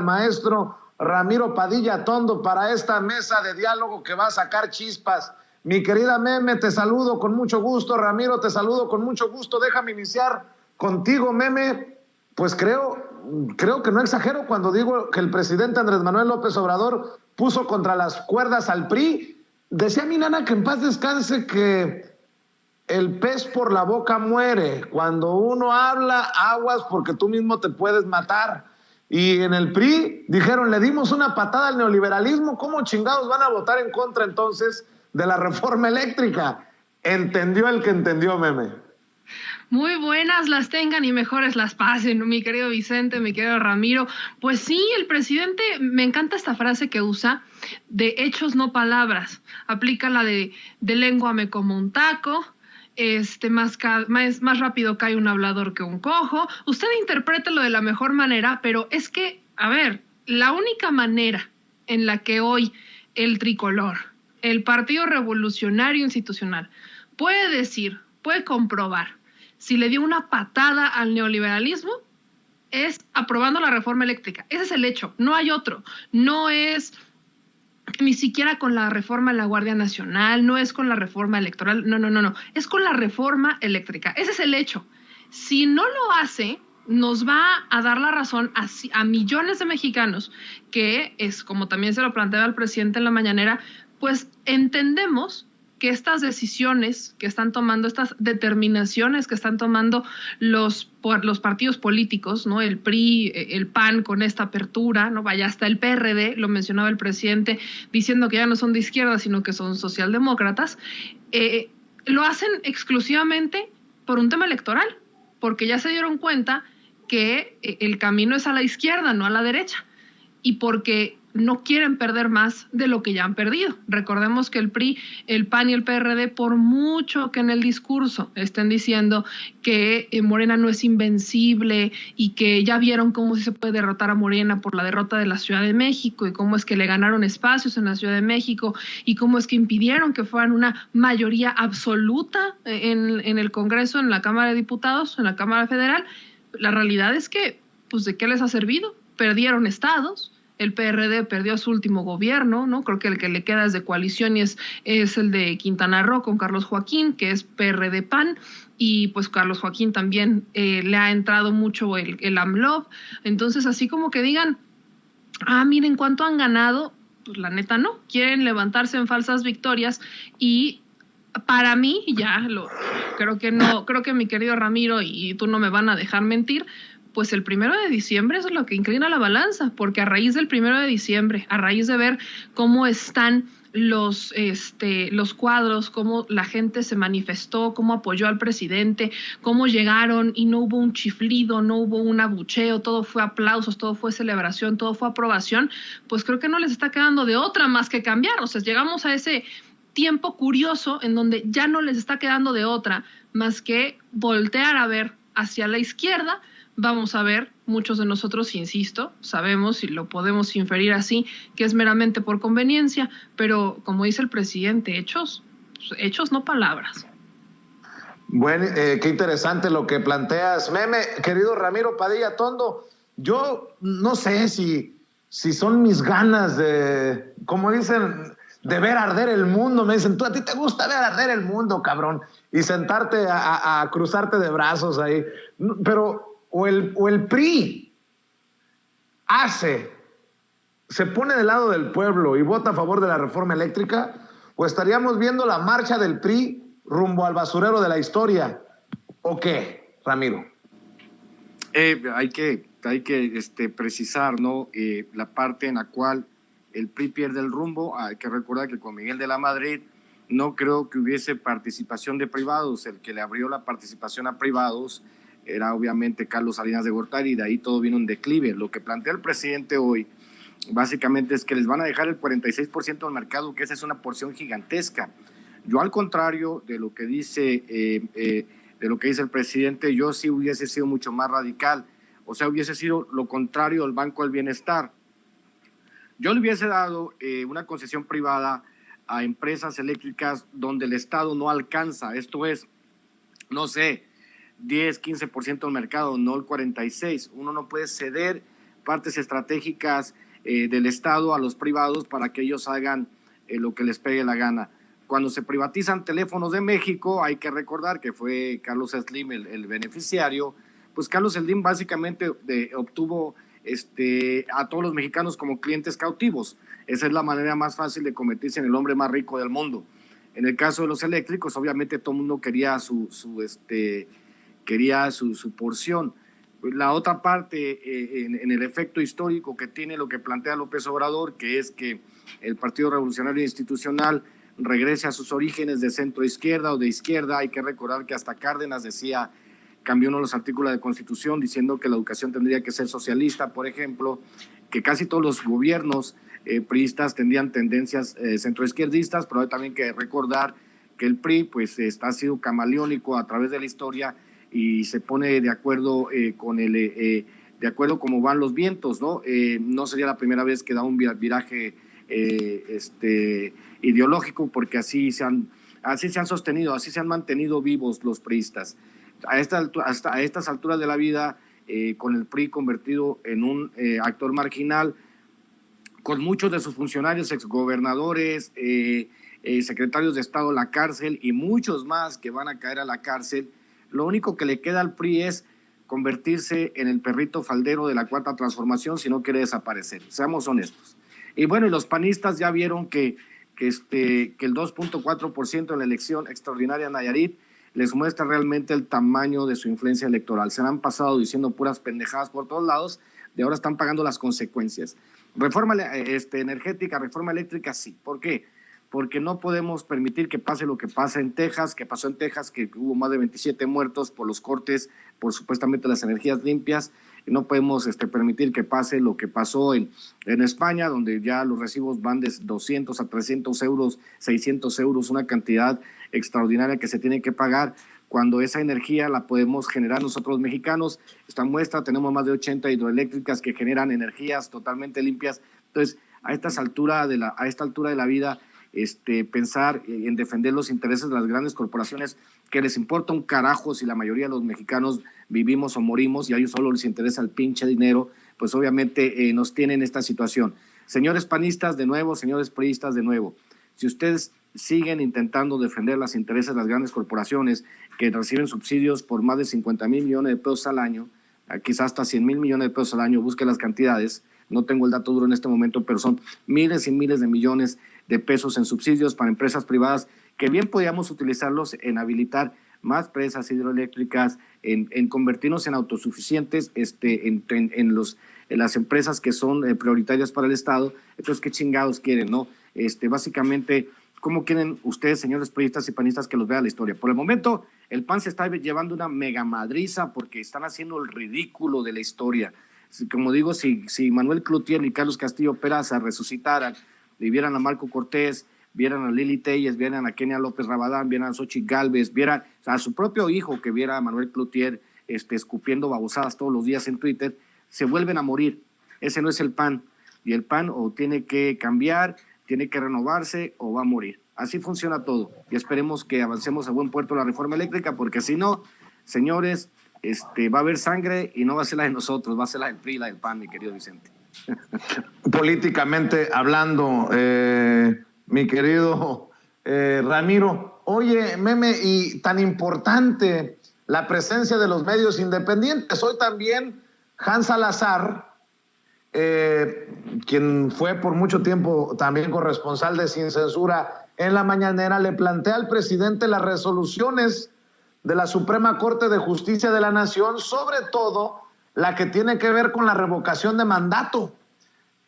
maestro Ramiro Padilla Tondo para esta mesa de diálogo que va a sacar chispas. Mi querida Meme, te saludo con mucho gusto. Ramiro, te saludo con mucho gusto. Déjame iniciar contigo, Meme. Pues creo que no exagero cuando digo que el presidente Andrés Manuel López Obrador puso contra las cuerdas al PRI. Decía mi nana, que en paz descanse, que el pez por la boca muere. Cuando uno habla, aguas, porque tú mismo te puedes matar. Y en el PRI dijeron, le dimos una patada al neoliberalismo. ¿Cómo chingados van a votar en contra entonces de la reforma eléctrica? Entendió el que entendió, Meme. Muy buenas las tengan y mejores las pasen, mi querido Vicente, mi querido Ramiro. Pues sí, el presidente, me encanta esta frase que usa, de hechos no palabras. Aplica la de lengua me como un taco, más rápido cae un hablador que un cojo. Usted interprételo de la mejor manera, pero es que, a ver, la única manera en la que hoy el tricolor, el Partido Revolucionario Institucional, puede comprobar si le dio una patada al neoliberalismo, es aprobando la reforma eléctrica. Ese es el hecho, no hay otro. No es ni siquiera con la reforma de la Guardia Nacional, no es con la reforma electoral, no. Es con la reforma eléctrica. Ese es el hecho. Si no lo hace, nos va a dar la razón a millones de mexicanos, que es como también se lo planteaba el presidente en la mañanera, pues entendemos que estas decisiones que están tomando, estas determinaciones que están tomando los partidos políticos, ¿no? El PRI, el PAN con esta apertura, ¿no? Vaya, hasta el PRD, lo mencionaba el presidente, diciendo que ya no son de izquierda, sino que son socialdemócratas, lo hacen exclusivamente por un tema electoral, porque ya se dieron cuenta que el camino es a la izquierda, no a la derecha, y porque no quieren perder más de lo que ya han perdido. Recordemos que el PRI, el PAN y el PRD, por mucho que en el discurso estén diciendo que Morena no es invencible y que ya vieron cómo se puede derrotar a Morena por la derrota de la Ciudad de México y cómo es que le ganaron espacios en la Ciudad de México y cómo es que impidieron que fueran una mayoría absoluta en el Congreso, en la Cámara de Diputados, en la Cámara Federal, la realidad es que, pues, ¿de qué les ha servido? Perdieron estados. El PRD perdió su último gobierno, ¿no? Creo que el que le queda es de coalición y es el de Quintana Roo con Carlos Joaquín, que es PRD-PAN, y pues Carlos Joaquín también le ha entrado mucho el AMLOV. Entonces, así como que digan, miren cuánto han ganado, pues la neta no. Quieren levantarse en falsas victorias y para mí, creo que mi querido Ramiro y tú no me van a dejar mentir, pues el 1 de diciembre es lo que inclina la balanza, porque a raíz del 1 de diciembre, a raíz de ver cómo están los cuadros, cómo la gente se manifestó, cómo apoyó al presidente, cómo llegaron y no hubo un chiflido, no hubo un abucheo, todo fue aplausos, todo fue celebración, todo fue aprobación, pues creo que no les está quedando de otra más que cambiar. O sea, llegamos a ese tiempo curioso en donde ya no les está quedando de otra más que voltear a ver hacia la izquierda. Vamos a ver, muchos de nosotros, insisto, sabemos y lo podemos inferir así, que es meramente por conveniencia, pero como dice el presidente, hechos no palabras. Bueno, qué interesante lo que planteas, Meme. Querido Ramiro Padilla Tondo, yo no sé si son mis ganas de, como dicen, de ver arder el mundo. Me dicen, a ti te gusta ver arder el mundo, cabrón, y sentarte a cruzarte de brazos ahí. Pero o el PRI se pone del lado del pueblo y vota a favor de la reforma eléctrica, o estaríamos viendo la marcha del PRI rumbo al basurero de la historia. ¿O qué, Ramiro? Hay que precisar, ¿no? La parte en la cual el PRI pierde el rumbo. Hay que recordar que con Miguel de la Madrid no creo que hubiese participación de privados. El que le abrió la participación a privados era obviamente Carlos Salinas de Gortari, y de ahí todo vino en declive. Lo que plantea el presidente hoy básicamente es que les van a dejar el 46% del mercado, que esa es una porción gigantesca. Yo, al contrario de lo que dice el presidente, yo sí hubiese sido mucho más radical. O sea, hubiese sido lo contrario del Banco del Bienestar. Yo le hubiese dado una concesión privada a empresas eléctricas donde el Estado no alcanza. Esto es, no sé, 10, 15% del mercado, no el 46%. Uno no puede ceder partes estratégicas del Estado a los privados para que ellos hagan lo que les pegue la gana. Cuando se privatizan Teléfonos de México, hay que recordar que fue Carlos Slim el beneficiario. Pues Carlos Slim básicamente obtuvo a todos los mexicanos como clientes cautivos. Esa es la manera más fácil de convertirse en el hombre más rico del mundo. En el caso de los eléctricos, obviamente todo el mundo quería su porción. La otra parte, en el efecto histórico que tiene lo que plantea López Obrador, que es que el Partido Revolucionario Institucional regrese a sus orígenes de centro izquierda o de izquierda. Hay que recordar que hasta Cárdenas cambió uno de los artículos de la Constitución diciendo que la educación tendría que ser socialista, por ejemplo, que casi todos los gobiernos priistas tendrían tendencias centroizquierdistas, pero hay también que recordar que el PRI pues ha sido camaleónico a través de la historia y se pone de acuerdo de acuerdo como van los vientos, ¿no? No sería la primera vez que da un viraje ideológico, porque así se han sostenido, así se han mantenido vivos los priistas. A estas alturas de la vida, con el PRI convertido en un actor marginal, con muchos de sus funcionarios, exgobernadores, secretarios de Estado en la cárcel y muchos más que van a caer a la cárcel, lo único que le queda al PRI es convertirse en el perrito faldero de la Cuarta Transformación si no quiere desaparecer. Seamos honestos. Y bueno, y los panistas ya vieron que el 2.4% en la elección extraordinaria en Nayarit les muestra realmente el tamaño de su influencia electoral. Se han pasado diciendo puras pendejadas por todos lados, de ahora están pagando las consecuencias. Reforma energética, reforma eléctrica, sí. ¿Por qué? Porque no podemos permitir que pase lo que pasa en Texas, que pasó en Texas, que hubo más de 27 muertos por los cortes, por supuestamente las energías limpias. Y no podemos permitir que pase lo que pasó en España, donde ya los recibos van de 200 a 300 euros, 600 euros, una cantidad extraordinaria que se tiene que pagar, cuando esa energía la podemos generar nosotros los mexicanos. Esta muestra, tenemos más de 80 hidroeléctricas que generan energías totalmente limpias. Entonces, a esta altura de la vida, pensar en defender los intereses de las grandes corporaciones, que les importa un carajo si la mayoría de los mexicanos vivimos o morimos y a ellos solo les interesa el pinche dinero, pues obviamente nos tienen en esta situación. Señores panistas, de nuevo, señores priistas, de nuevo, si ustedes siguen intentando defender los intereses de las grandes corporaciones que reciben subsidios por más de 50,000 millones de pesos al año, quizás hasta 100,000 millones de pesos al año, busque las cantidades, no tengo el dato duro en este momento, pero son miles y miles de millones de pesos en subsidios para empresas privadas, que bien podríamos utilizarlos en habilitar más presas hidroeléctricas, en convertirnos en autosuficientes en las empresas que son prioritarias para el Estado. Entonces, ¿qué chingados quieren, no? Básicamente, ¿cómo quieren ustedes, señores priistas y panistas, que los vea la historia? Por el momento, el PAN se está llevando una mega madriza porque están haciendo el ridículo de la historia. Como digo, si Manuel Cloutier y Carlos Castillo Peraza resucitaran y vieran a Marco Cortés, vieran a Lili Telles, vieran a Kenia López Rabadán, vieran a Xochitl Gálvez, vieran a su propio hijo, que viera a Manuel Cloutier escupiendo babosadas todos los días en Twitter, se vuelven a morir. Ese no es el PAN. Y el PAN o tiene que cambiar, tiene que renovarse o va a morir. Así funciona todo. Y esperemos que avancemos a buen puerto la reforma eléctrica, porque si no, señores, va a haber sangre y no va a ser la de nosotros, va a ser la del PRI y la del PAN, mi querido Vicente. Políticamente hablando, mi querido Ramiro, oye, Meme, y tan importante la presencia de los medios independientes. Hoy también Hans Salazar, quien fue por mucho tiempo también corresponsal de Sin Censura en la mañanera, le plantea al presidente las resoluciones de la Suprema Corte de Justicia de la Nación, sobre todo la que tiene que ver con la revocación de mandato.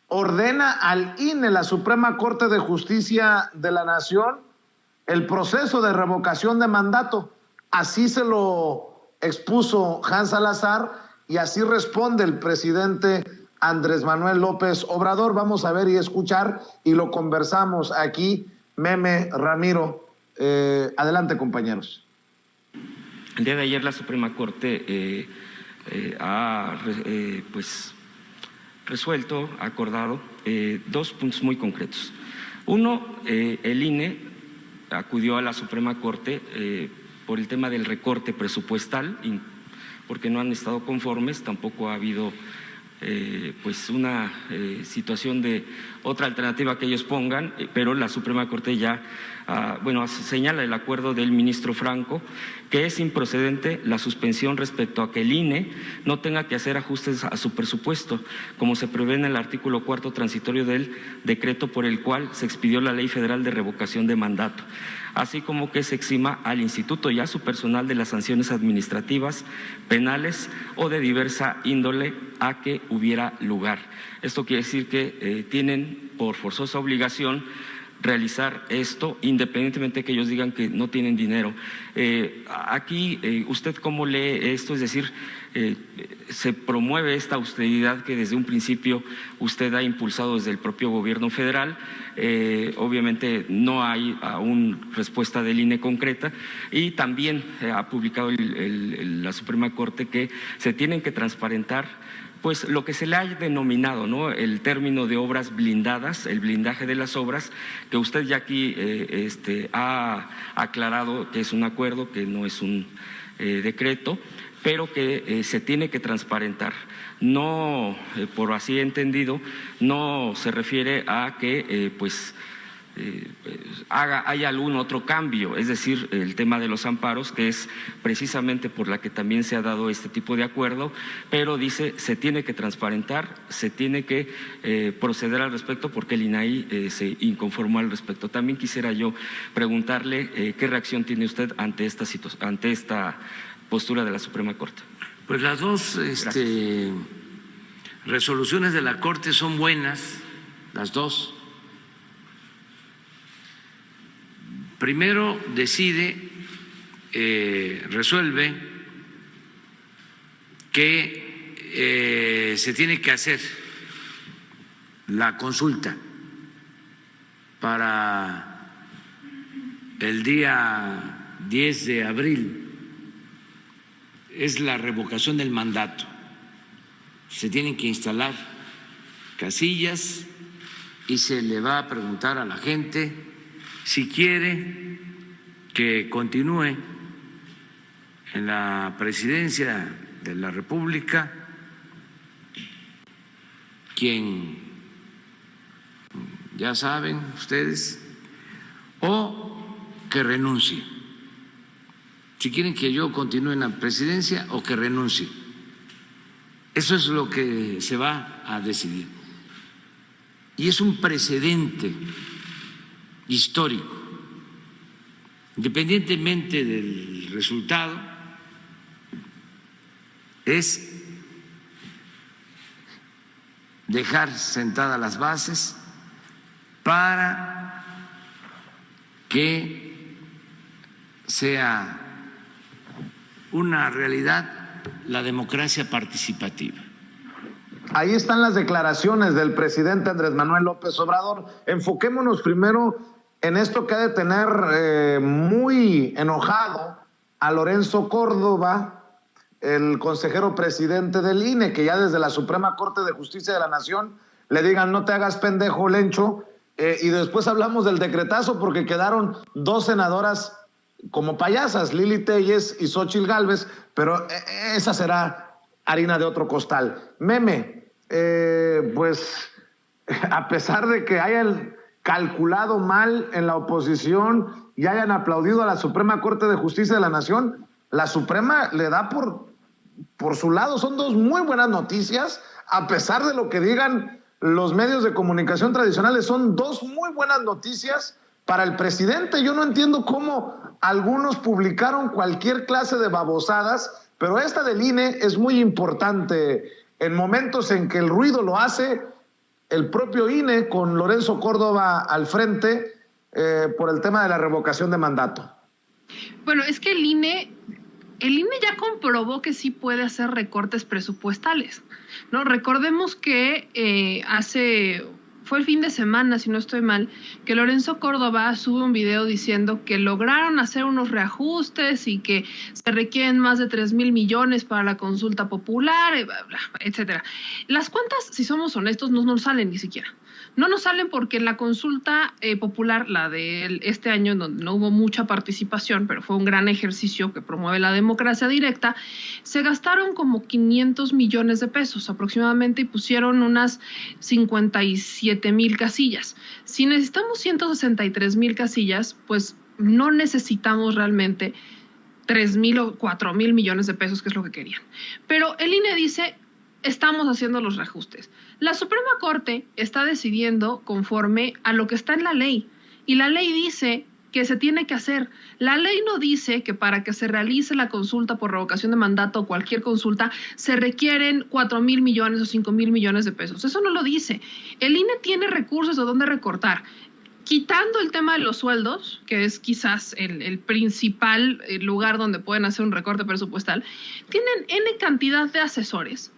Ordena al INE, la Suprema Corte de Justicia de la Nación, el proceso de revocación de mandato. Así se lo expuso Hans Salazar y así responde el presidente Andrés Manuel López Obrador. Vamos a ver y escuchar y lo conversamos aquí, Meme, Ramiro. Adelante, compañeros. El día de ayer la Suprema Corte ha resuelto, acordado dos puntos muy concretos. Uno, el INE acudió a la Suprema Corte por el tema del recorte presupuestal, porque no han estado conformes, tampoco ha habido pues una situación de otra alternativa que ellos pongan, pero la Suprema Corte ya señala el acuerdo del ministro Franco que es improcedente la suspensión respecto a que el INE no tenga que hacer ajustes a su presupuesto, como se prevé en el artículo 4º transitorio del decreto por el cual se expidió la Ley Federal de Revocación de Mandato, así como que se exima al instituto y a su personal de las sanciones administrativas, penales o de diversa índole a que hubiera lugar. Esto quiere decir que tienen por forzosa obligación realizar esto, independientemente de que ellos digan que no tienen dinero. Aquí, ¿usted cómo lee esto? Es decir, se promueve esta austeridad que desde un principio usted ha impulsado desde el propio gobierno federal. Obviamente no hay aún respuesta del INE concreta y también ha publicado la Suprema Corte que se tienen que transparentar pues lo que se le ha denominado, ¿no?, el término de obras blindadas, el blindaje de las obras, que usted ya aquí ha aclarado que es un acuerdo, que no es un decreto, pero que se tiene que transparentar. No, por así entendido, no se refiere a que haya algún otro cambio, es decir, el tema de los amparos, que es precisamente por la que también se ha dado este tipo de acuerdo, pero dice se tiene que transparentar, se tiene que proceder al respecto porque el INAI se inconformó al respecto. También quisiera yo preguntarle qué reacción tiene usted ante esta postura de la Suprema Corte. Pues las dos resoluciones de la Corte son buenas, las dos. Primero resuelve que se tiene que hacer la consulta para el día 10 de abril, es la revocación del mandato. Se tienen que instalar casillas y se le va a preguntar a la gente si quiere que continúe en la presidencia de la República, quien ya saben ustedes, o que renuncie. Si quieren que yo continúe en la presidencia o que renuncie. Eso es lo que se va a decidir. Y es un precedente histórico. Independientemente del resultado, es dejar sentadas las bases para que sea una realidad la democracia participativa. Ahí están las declaraciones del presidente Andrés Manuel López Obrador. Enfoquémonos primero en esto que ha de tener muy enojado a Lorenzo Córdoba, el consejero presidente del INE, que ya desde la Suprema Corte de Justicia de la Nación le digan no te hagas pendejo, Lencho, y después hablamos del decretazo porque quedaron dos senadoras como payasas, Lili Téllez y Xóchitl Gálvez, pero esa será harina de otro costal. Meme, pues a pesar de que hayan calculado mal en la oposición y hayan aplaudido a la Suprema Corte de Justicia de la Nación, la Suprema le da por su lado. Son dos muy buenas noticias, a pesar de lo que digan los medios de comunicación tradicionales, son dos muy buenas noticias para el presidente. Yo no entiendo cómo algunos publicaron cualquier clase de babosadas, pero esta del INE es muy importante en momentos en que el ruido lo hace el propio INE con Lorenzo Córdoba al frente por el tema de la revocación de mandato. Bueno, es que el INE ya comprobó que sí puede hacer recortes presupuestales, ¿no? Recordemos que fue el fin de semana, si no estoy mal, que Lorenzo Córdoba sube un video diciendo que lograron hacer unos reajustes y que se requieren más de 3,000 millones para la consulta popular, etcétera. Las cuentas, si somos honestos, no nos salen ni siquiera. No nos salen porque en la consulta popular, la de este año, en donde no hubo mucha participación, pero fue un gran ejercicio que promueve la democracia directa, se gastaron como 500 millones de pesos aproximadamente y pusieron unas 57,000 casillas. Si necesitamos 163,000 casillas, pues no necesitamos realmente 3,000 o 4,000 millones de pesos, que es lo que querían. Pero el INE dice, estamos haciendo los reajustes. La Suprema Corte está decidiendo conforme a lo que está en la ley, y la ley dice que se tiene que hacer. La ley no dice que para que se realice la consulta por revocación de mandato o cualquier consulta se requieren 4,000 millones o 5,000 millones de pesos. Eso no lo dice. El INE tiene recursos de dónde recortar. Quitando el tema de los sueldos, que es quizás el principal lugar donde pueden hacer un recorte presupuestal, tienen N cantidad de asesores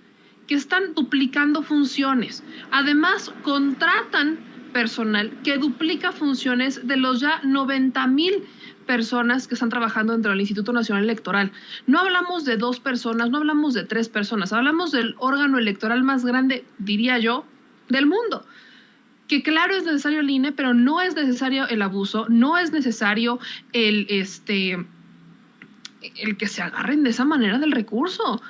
que están duplicando funciones. Además, contratan personal que duplica funciones de los ya 90,000 personas que están trabajando dentro del Instituto Nacional Electoral. No hablamos de 2 personas, no hablamos de 3 personas, hablamos del órgano electoral más grande, diría yo, del mundo. Que claro es necesario el INE, pero no es necesario el abuso, no es necesario el que se agarren de esa manera del recurso.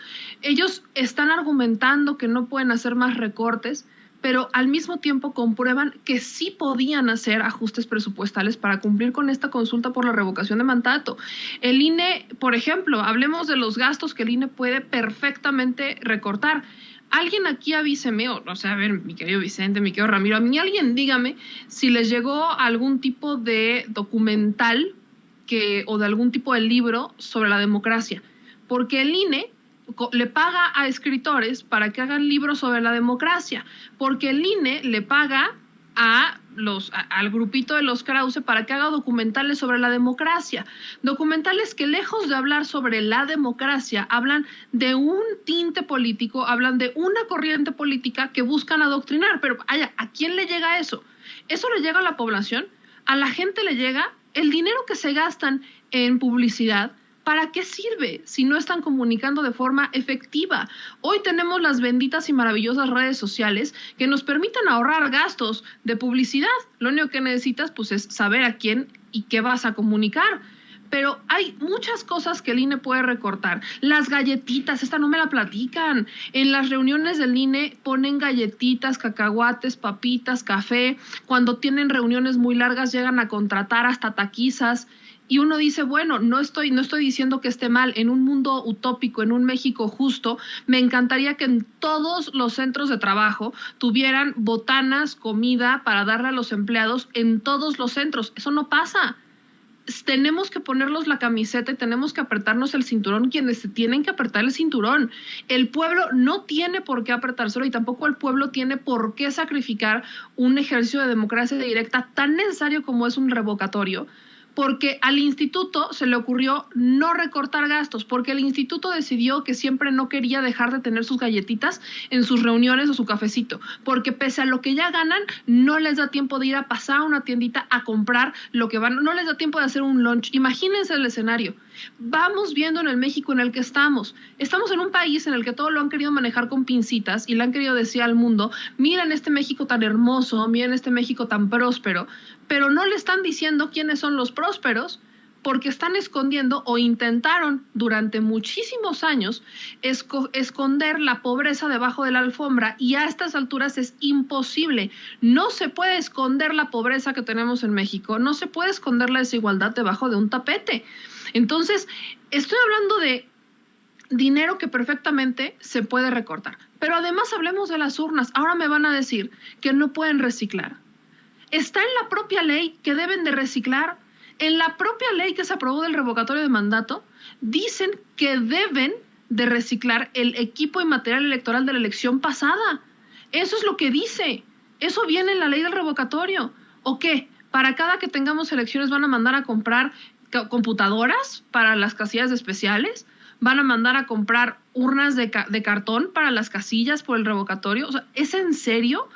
Ellos están argumentando que no pueden hacer más recortes, pero al mismo tiempo comprueban que sí podían hacer ajustes presupuestales para cumplir con esta consulta por la revocación de mandato. El INE, por ejemplo, hablemos de los gastos que el INE puede perfectamente recortar. Alguien aquí avíseme, o sea, a ver, mi querido Vicente, mi querido Ramiro, a mí alguien dígame si les llegó algún tipo de documental o de algún tipo de libro sobre la democracia, porque el INE le paga a escritores para que hagan libros sobre la democracia, porque el INE le paga al grupito de los Krause para que haga documentales sobre la democracia, documentales que lejos de hablar sobre la democracia, hablan de un tinte político, hablan de una corriente política que buscan adoctrinar. Pero ¿a quién le llega eso? ¿Eso le llega a la población? ¿A la gente le llega? El dinero que se gastan en publicidad, ¿para qué sirve si no están comunicando de forma efectiva? Hoy tenemos las benditas y maravillosas redes sociales que nos permiten ahorrar gastos de publicidad. Lo único que necesitas pues es saber a quién y qué vas a comunicar. Pero hay muchas cosas que el INE puede recortar. Las galletitas, esta no me la platican. En las reuniones del INE ponen galletitas, cacahuates, papitas, café. Cuando tienen reuniones muy largas llegan a contratar hasta taquizas. Y uno dice, bueno, no estoy diciendo que esté mal. En un mundo utópico, en un México justo, me encantaría que en todos los centros de trabajo tuvieran botanas, comida para darle a los empleados en todos los centros. Eso no pasa. Tenemos que ponernos la camiseta y tenemos que apretarnos el cinturón quienes se tienen que apretar el cinturón. El pueblo no tiene por qué apretárselo y tampoco el pueblo tiene por qué sacrificar un ejercicio de democracia directa tan necesario como es un revocatorio, porque al instituto se le ocurrió no recortar gastos, porque el instituto decidió que siempre no quería dejar de tener sus galletitas en sus reuniones o su cafecito, porque pese a lo que ya ganan, no les da tiempo de ir a pasar a una tiendita a comprar lo que van, no les da tiempo de hacer un lunch. Imagínense el escenario. Vamos viendo en el México en el que estamos. Estamos en un país en el que todo lo han querido manejar con pincitas y le han querido decir al mundo, miren este México tan hermoso, miren este México tan próspero, pero no le están diciendo quiénes son los prósperos, porque están escondiendo o intentaron durante muchísimos años esconder la pobreza debajo de la alfombra, y a estas alturas es imposible. No se puede esconder la pobreza que tenemos en México, no se puede esconder la desigualdad debajo de un tapete. Entonces, estoy hablando de dinero que perfectamente se puede recortar. Pero además hablemos de las urnas. Ahora me van a decir que no pueden reciclar. Está en la propia ley que deben de reciclar. En la propia ley que se aprobó del revocatorio de mandato, dicen que deben de reciclar el equipo y material electoral de la elección pasada. Eso es lo que dice. Eso viene en la ley del revocatorio. ¿O qué? Para cada que tengamos elecciones van a mandar a comprar computadoras para las casillas especiales, van a mandar a comprar urnas de cartón para las casillas por el revocatorio. O sea, ¿es en serio?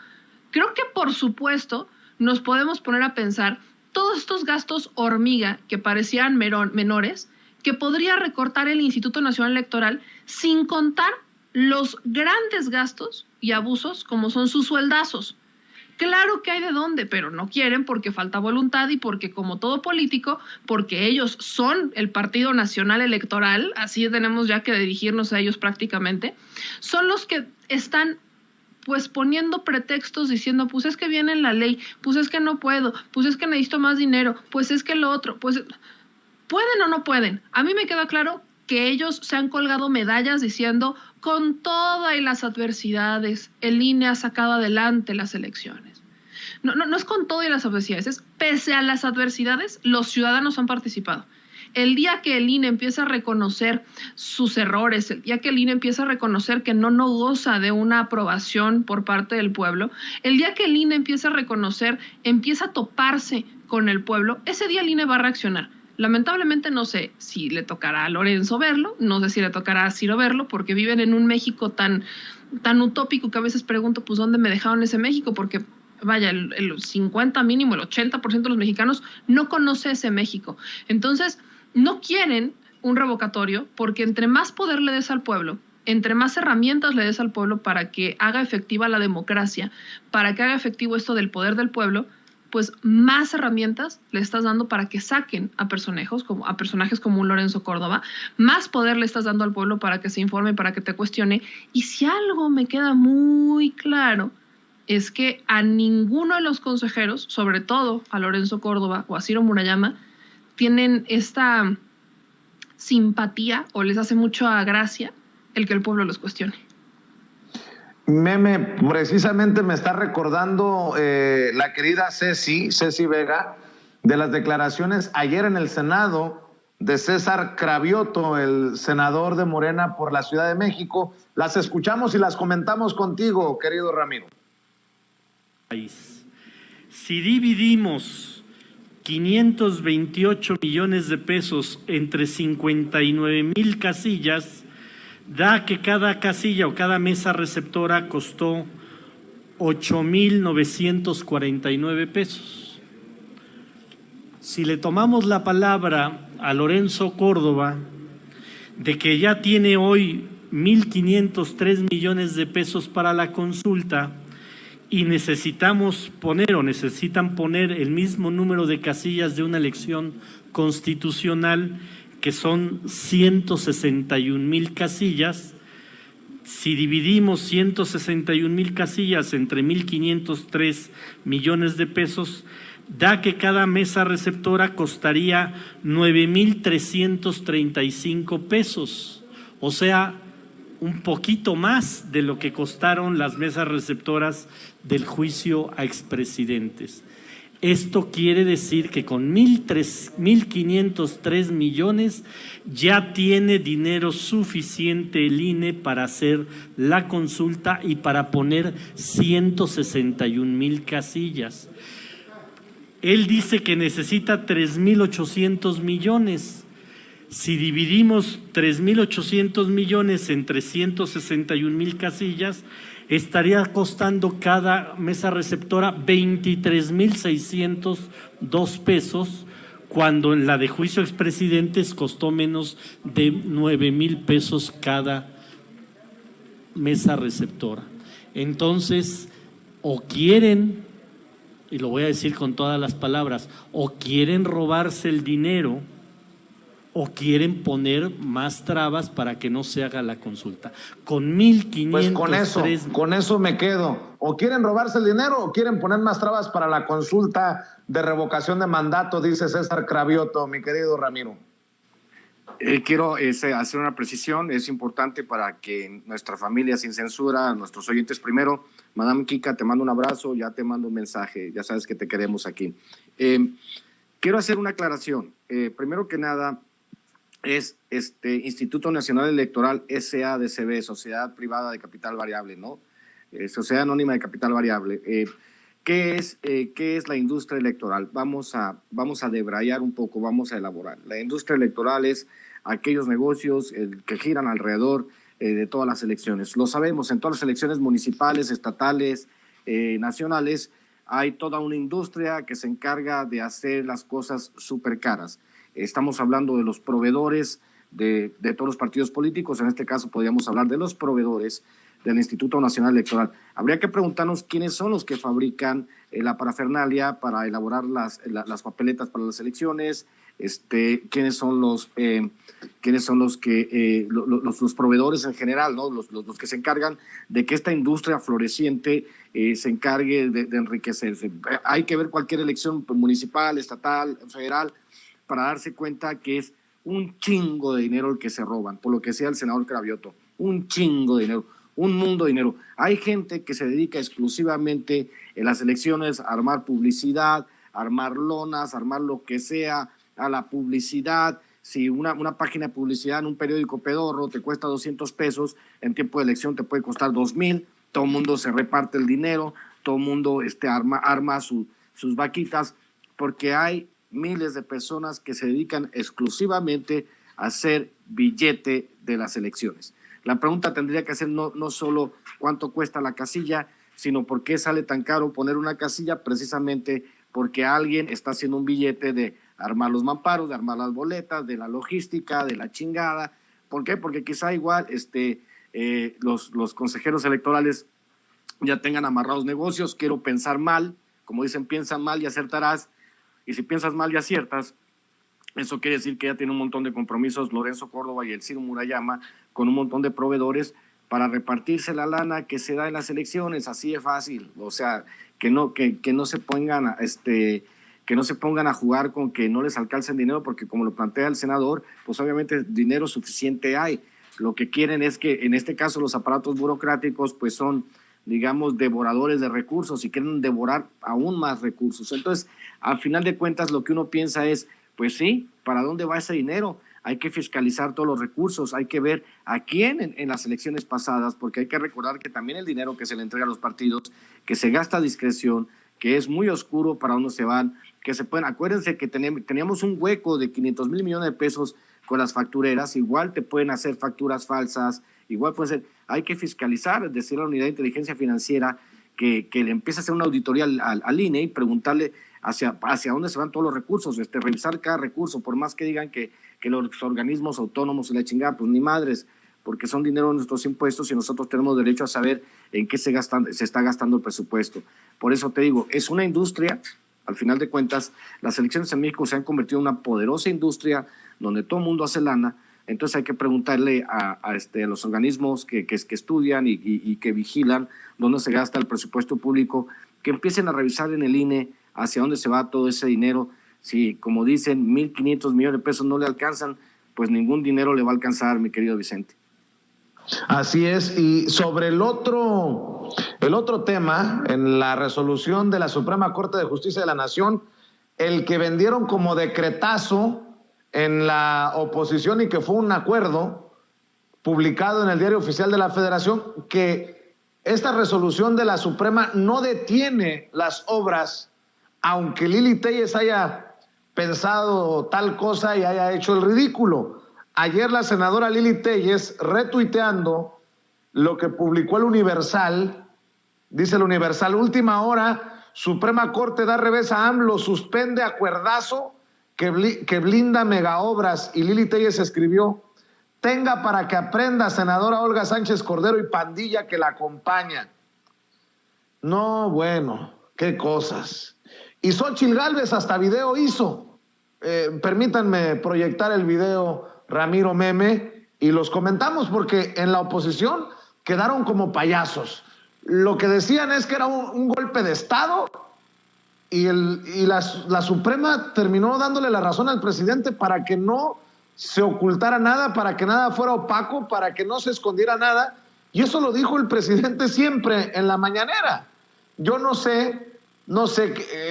Creo que, por supuesto, nos podemos poner a pensar todos estos gastos hormiga que parecían menores, que podría recortar el Instituto Nacional Electoral, sin contar los grandes gastos y abusos como son sus sueldazos. Claro que hay de dónde, pero no quieren porque falta voluntad y porque, como todo político, porque ellos son el Partido Nacional Electoral, así tenemos ya que dirigirnos a ellos prácticamente, son los que están pues poniendo pretextos diciendo, pues es que viene la ley, pues es que no puedo, pues es que necesito más dinero, pues es que lo otro, pues ¿pueden o no pueden? A mí me queda claro que ellos se han colgado medallas diciendo, con todas las adversidades, el INE ha sacado adelante las elecciones. No es con todo y las adversidades, es pese a las adversidades, los ciudadanos han participado. El día que el INE empieza a reconocer sus errores, el día que el INE empieza a reconocer que no goza de una aprobación por parte del pueblo, el día que el INE empieza a reconocer, empieza a toparse con el pueblo, ese día el INE va a reaccionar. Lamentablemente no sé si le tocará a Lorenzo verlo, no sé si le tocará a Ciro verlo, porque viven en un México tan utópico que a veces pregunto, pues, ¿dónde me dejaron ese México? Porque, vaya, el 50 mínimo, el 80% de los mexicanos no conoce ese México. Entonces, no quieren un revocatorio porque entre más poder le des al pueblo, entre más herramientas le des al pueblo para que haga efectiva la democracia, para que haga efectivo esto del poder del pueblo, pues más herramientas le estás dando para que saquen a personajes como un Lorenzo Córdoba, más poder le estás dando al pueblo para que se informe, para que te cuestione. Y si algo me queda muy claro es que a ninguno de los consejeros, sobre todo a Lorenzo Córdoba o a Ciro Murayama, tienen esta simpatía o les hace mucha gracia el que el pueblo los cuestione. Meme, precisamente me está recordando la querida Ceci Vega, de las declaraciones ayer en el Senado de César Cravioto, el senador de Morena por la Ciudad de México. Las escuchamos y las comentamos contigo, querido Ramiro. Si dividimos 528 millones de pesos entre 59,000 casillas, da que cada casilla o cada mesa receptora costó 8,949 pesos. Si le tomamos la palabra a Lorenzo Córdoba de que ya tiene hoy 1,503 millones de pesos para la consulta y necesitan poner el mismo número de casillas de una elección constitucional, que son 161,000 casillas. Si dividimos 161,000 casillas entre 1,503 millones de pesos, da que cada mesa receptora costaría 9,335 pesos, o sea, un poquito más de lo que costaron las mesas receptoras del juicio a expresidentes. Esto quiere decir que con 1,503 millones ya tiene dinero suficiente el INE para hacer la consulta y para poner 161,000 casillas. Él dice que necesita 3,800 millones. Si dividimos 3,800 millones entre 161,000 casillas, estaría costando cada mesa receptora 23,602 pesos, cuando en la de juicio a expresidentes costó menos de 9,000 pesos cada mesa receptora. Entonces, o quieren, y lo voy a decir con todas las palabras, o quieren robarse el dinero, o quieren poner más trabas para que no se haga la consulta. Con 1,503... Pues con eso me quedo. O quieren robarse el dinero o quieren poner más trabas para la consulta de revocación de mandato, dice César Cravioto, mi querido Ramiro. Quiero hacer una precisión, es importante para que nuestra familia sin censura, nuestros oyentes primero. Madame Kika, te mando un abrazo, ya te mando un mensaje, ya sabes que te queremos aquí. Quiero hacer una aclaración. Primero que nada, es Instituto Nacional Electoral SADCB, Sociedad Privada de Capital Variable, ¿no? Sociedad Anónima de Capital Variable. ¿Qué es la industria electoral? Vamos a debrayar un poco, vamos a elaborar. La industria electoral es aquellos negocios que giran alrededor de todas las elecciones. Lo sabemos, en todas las elecciones municipales, estatales nacionales, hay toda una industria que se encarga de hacer las cosas súper caras. Estamos hablando de los proveedores de todos los partidos políticos, en este caso podríamos hablar de los proveedores del Instituto Nacional Electoral. Habría que preguntarnos quiénes son los que fabrican la parafernalia para elaborar las papeletas para las elecciones, quiénes son los proveedores en general, ¿no? Los que se encargan de que esta industria floreciente se encargue de enriquecerse. Hay que ver cualquier elección municipal, estatal, federal, para darse cuenta que es un chingo de dinero el que se roban, por lo que sea el senador Cravioto, un chingo de dinero, un mundo de dinero. Hay gente que se dedica exclusivamente en las elecciones a armar publicidad, a armar lonas, a armar lo que sea, a la publicidad. Si una página de publicidad en un periódico pedorro te cuesta 200 pesos, en tiempo de elección te puede costar 2,000, todo el mundo se reparte el dinero, todo el mundo arma sus vaquitas, porque hay miles de personas que se dedican exclusivamente a hacer billete de las elecciones. La pregunta tendría que ser no solo cuánto cuesta la casilla, sino por qué sale tan caro poner una casilla, precisamente porque alguien está haciendo un billete de armar los mamparos, de armar las boletas, de la logística, de la chingada. ¿Por qué? Porque quizá igual los consejeros electorales ya tengan amarrados negocios. Quiero pensar mal, como dicen, piensa mal y acertarás. Y si piensas mal y aciertas, eso quiere decir que ya tiene un montón de compromisos Lorenzo Córdoba y el Ciro Murayama con un montón de proveedores para repartirse la lana que se da en las elecciones, así de fácil. O sea, que no se pongan a jugar con que no les alcancen dinero, porque como lo plantea el senador, pues obviamente dinero suficiente hay. Lo que quieren es que, en este caso, los aparatos burocráticos pues son, digamos, devoradores de recursos y quieren devorar aún más recursos. Entonces, al final de cuentas, lo que uno piensa es, pues sí, ¿para dónde va ese dinero? Hay que fiscalizar todos los recursos, hay que ver a quién en las elecciones pasadas, porque hay que recordar que también el dinero que se le entrega a los partidos, que se gasta a discreción, que es muy oscuro para dónde se van, que se pueden, acuérdense que teníamos un hueco de 500,000 millones de pesos con las factureras, igual te pueden hacer facturas falsas, igual puede ser, hay que fiscalizar, es decir, a la Unidad de Inteligencia Financiera, que le empiece a hacer una auditoría al INE y preguntarle hacia dónde se van todos los recursos, revisar cada recurso, por más que digan que los organismos autónomos y la chingada, pues ni madres, porque son dinero de nuestros impuestos y nosotros tenemos derecho a saber en qué se está gastando el presupuesto. Por eso te digo, es una industria, al final de cuentas, las elecciones en México se han convertido en una poderosa industria donde todo el mundo hace lana. Entonces hay que preguntarle a los organismos que estudian y que vigilan dónde se gasta el presupuesto público, que empiecen a revisar en el INE hacia dónde se va todo ese dinero. Si, como dicen, 1,500 millones de pesos no le alcanzan, pues ningún dinero le va a alcanzar, mi querido Vicente. Así es. Y sobre el otro tema, en la resolución de la Suprema Corte de Justicia de la Nación, el que vendieron como decretazo en la oposición y que fue un acuerdo publicado en el Diario Oficial de la Federación, que esta resolución de la Suprema no detiene las obras, aunque Lili Téllez haya pensado tal cosa y haya hecho el ridículo. Ayer la senadora Lili Téllez, retuiteando lo que publicó el Universal, dice el Universal: última hora, Suprema Corte da revés a AMLO, suspende acuerdazo que blinda megaobras. Y Lili Téllez escribió: tenga para que aprenda, senadora Olga Sánchez Cordero y pandilla que la acompaña. No, bueno, qué cosas. Y Xóchitl Gálvez hasta video hizo. Permítanme proyectar el video, Ramiro Meme, y los comentamos porque en la oposición quedaron como payasos. Lo que decían es que era un golpe de Estado y la Suprema terminó dándole la razón al presidente para que no se ocultara nada, para que nada fuera opaco, para que no se escondiera nada. Y eso lo dijo el presidente siempre en la mañanera. Yo no sé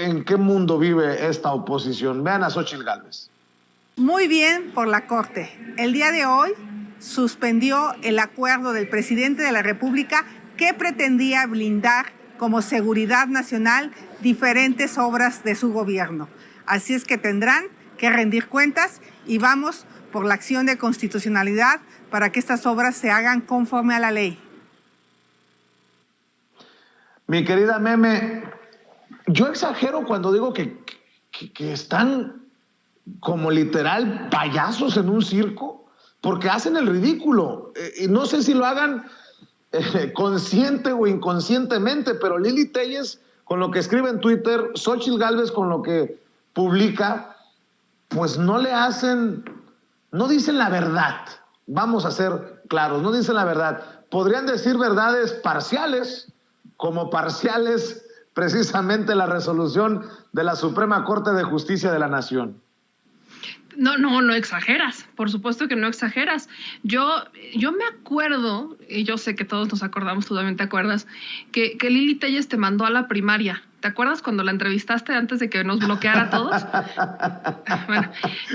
en qué mundo vive esta oposición. Vean a Xóchitl Gálvez. Muy bien por la Corte. El día de hoy suspendió el acuerdo del presidente de la República que pretendía blindar como seguridad nacional diferentes obras de su gobierno. Así es que tendrán que rendir cuentas y vamos por la acción de constitucionalidad para que estas obras se hagan conforme a la ley. Mi querida Meme, yo exagero cuando digo que están como literal payasos en un circo, porque hacen el ridículo. Y no sé si lo hagan consciente o inconscientemente, pero Lili Téllez con lo que escribe en Twitter, Xóchitl Gálvez con lo que publica, pues no dicen la verdad. Vamos a ser claros, no dicen la verdad. Podrían decir verdades parciales, como parciales precisamente la resolución de la Suprema Corte de Justicia de la Nación. No exageras, por supuesto que no exageras. Yo me acuerdo, y yo sé que todos nos acordamos, tú también te acuerdas, que Lili Téllez te mandó a la primaria. ¿Te acuerdas cuando la entrevistaste antes de que nos bloqueara a todos? Bueno,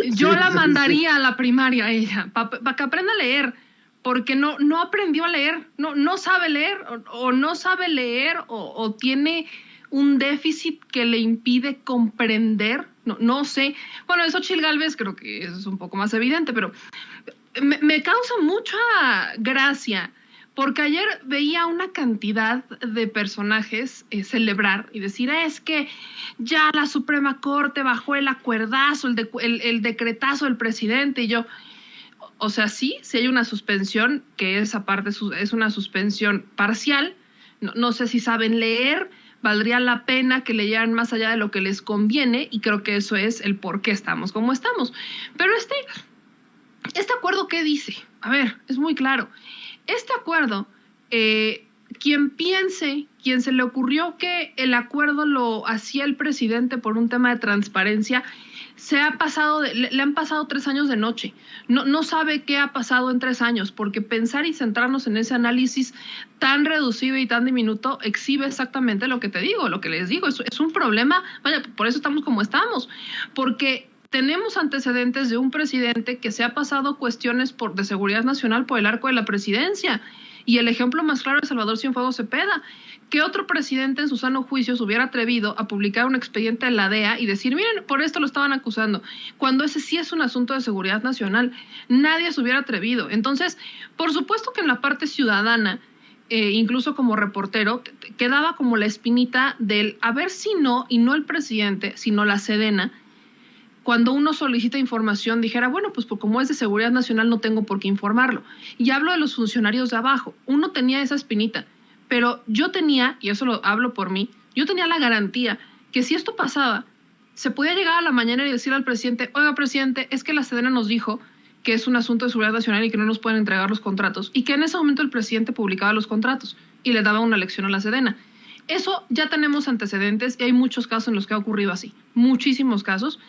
yo la mandaría a la primaria a ella, para que aprenda a leer, porque no aprendió a leer, no sabe leer, o no sabe leer, o tiene un déficit que le impide comprender. No sé. Bueno, eso Xóchitl Gálvez creo que es un poco más evidente, pero me causa mucha gracia, porque ayer veía una cantidad de personajes celebrar y decir, es que ya la Suprema Corte bajó el acuerdazo, el decretazo del presidente, y yo, o sea, sí hay una suspensión, que esa parte es una suspensión parcial, no sé si saben leer, valdría la pena que leyeran más allá de lo que les conviene, y creo que eso es el por qué estamos como estamos. Pero este acuerdo, ¿qué dice? A ver, es muy claro. Este acuerdo, quien se le ocurrió que el acuerdo lo hacía el presidente por un tema de transparencia, le han pasado 3 años de noche. No sabe qué ha pasado en 3 años, porque pensar y centrarnos en ese análisis tan reducido y tan diminuto exhibe exactamente lo que te digo, lo que les digo. Es un problema, vaya, por eso estamos como estamos, porque tenemos antecedentes de un presidente que se ha pasado cuestiones de seguridad nacional por el arco de la presidencia. Y el ejemplo más claro es Salvador Cienfuegos Cepeda. ¿Qué otro presidente en su sano juicio se hubiera atrevido a publicar un expediente de la DEA y decir, miren, por esto lo estaban acusando, cuando ese sí es un asunto de seguridad nacional? Nadie se hubiera atrevido. Entonces, por supuesto que en la parte ciudadana, incluso como reportero, quedaba como la espinita del a ver si no, y no el presidente, sino la Sedena, cuando uno solicita información, dijera, bueno, pues como es de seguridad nacional no tengo por qué informarlo. Y hablo de los funcionarios de abajo. Uno tenía esa espinita, pero yo tenía, y eso lo hablo por mí, yo tenía la garantía que si esto pasaba, se podía llegar a la mañana y decir al presidente, oiga, presidente, es que la Sedena nos dijo que es un asunto de seguridad nacional y que no nos pueden entregar los contratos. Y que en ese momento el presidente publicaba los contratos y le daba una lección a la Sedena. Eso ya tenemos antecedentes y hay muchos casos en los que ha ocurrido así, muchísimos casos,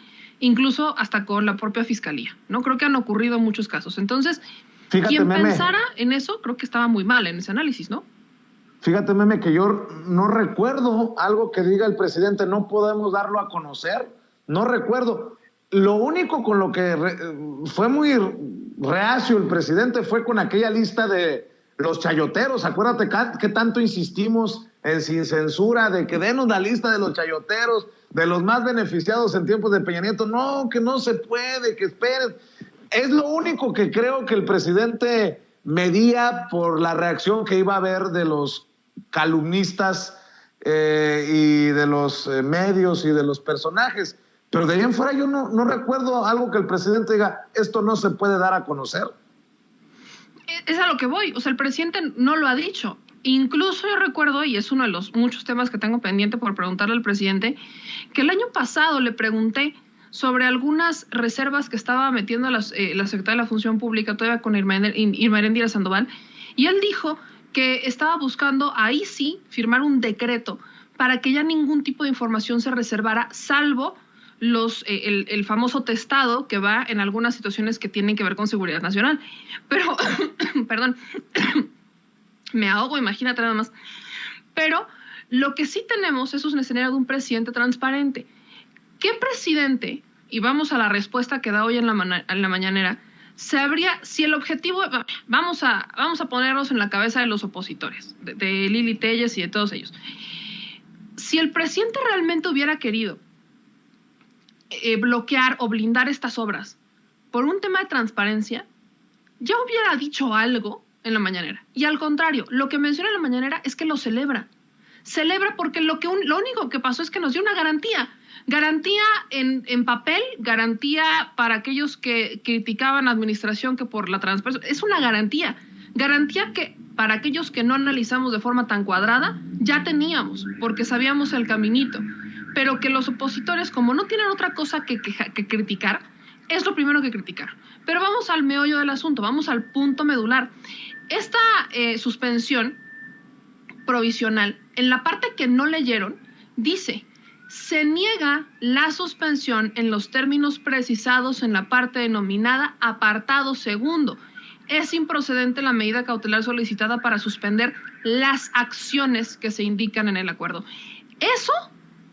incluso hasta con la propia fiscalía, ¿no? Creo que han ocurrido muchos casos. Entonces, fíjate, quien pensara en eso, creo que estaba muy mal en ese análisis, ¿no? Fíjate, Meme, que yo no recuerdo algo que diga el presidente, no podemos darlo a conocer, no recuerdo. Lo único con lo que fue muy reacio el presidente fue con aquella lista de los chayoteros. Acuérdate que tanto insistimos en sin censura, de que denos la lista de los chayoteros, de los más beneficiados en tiempos de Peña Nieto. No, que no se puede, que esperen. Es lo único que creo que el presidente medía por la reacción que iba a haber de los calumnistas y de los medios y de los personajes. Pero de ahí en fuera yo no recuerdo algo que el presidente diga, esto no se puede dar a conocer. Es a lo que voy. O sea, el presidente no lo ha dicho. Incluso yo recuerdo, y es uno de los muchos temas que tengo pendiente por preguntarle al presidente, que el año pasado le pregunté sobre algunas reservas que estaba metiendo la Secretaría de la Función Pública, todavía con Irma Heréndira Sandoval, y él dijo que estaba buscando, ahí sí, firmar un decreto para que ya ningún tipo de información se reservara, salvo el famoso testado que va en algunas situaciones que tienen que ver con seguridad nacional. Pero, perdón, me ahogo, imagínate nada más. Pero lo que sí tenemos es un escenario de un presidente transparente. ¿Qué presidente, y vamos a la respuesta que da hoy en la mañanera, si el objetivo, vamos a ponernos en la cabeza de los opositores, de Lili Téllez y de todos ellos, si el presidente realmente hubiera querido bloquear o blindar estas obras por un tema de transparencia, ya hubiera dicho algo en la mañanera. Y al contrario, lo que menciona en la mañanera es que lo celebra. celebra porque lo único que pasó es que nos dio una garantía en papel, garantía para aquellos que criticaban la administración que por la transparencia, es una garantía que para aquellos que no analizamos de forma tan cuadrada, ya teníamos, porque sabíamos el caminito, pero que los opositores, como no tienen otra cosa que criticar, es lo primero que criticar. Pero vamos al meollo del asunto, vamos al punto medular. Esta suspensión provisional, en la parte que no leyeron, dice: se niega la suspensión en los términos precisados en la parte denominada apartado segundo. Es improcedente la medida cautelar solicitada para suspender las acciones que se indican en el acuerdo. Eso